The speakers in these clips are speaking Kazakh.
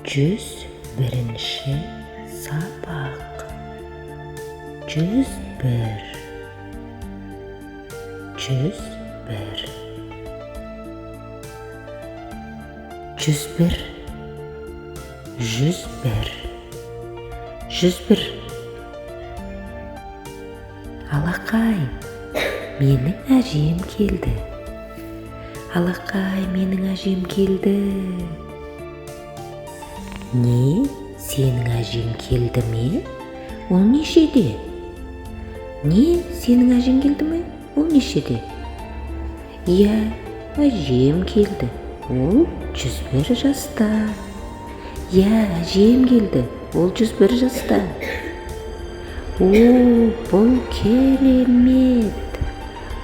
101-ші сабақ. 101 101 101 101 101 Алақай, менің әжем келді. Алақай, менің әжем келді. Не, сенің әжең келді ме? Ол нешеде? Не, сенің әжең келді ме? Ол нешеде? Иә, әжем келді. Ол 101 жаста. Иә, әжем келді. Ол 101 жаста. О, бұл керемет.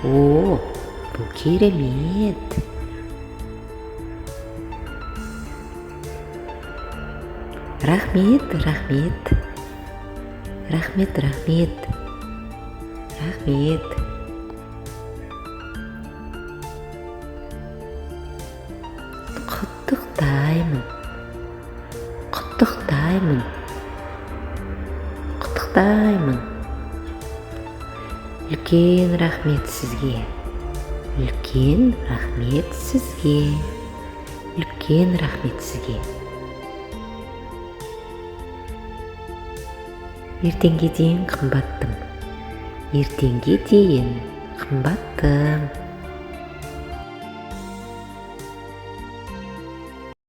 О, бұл керемет. Рахмет, рахмет. Рахмет, рахмет. Рахмет. Құттықтаймын. Құттықтаймын. Құттықтаймын. Үлкен рахмет сізге. Үлкен рахмет сізге. Үлкен рахмет сізге. Ертеңге дейін қымбаттым. Ертеңге дейін қымбаттым.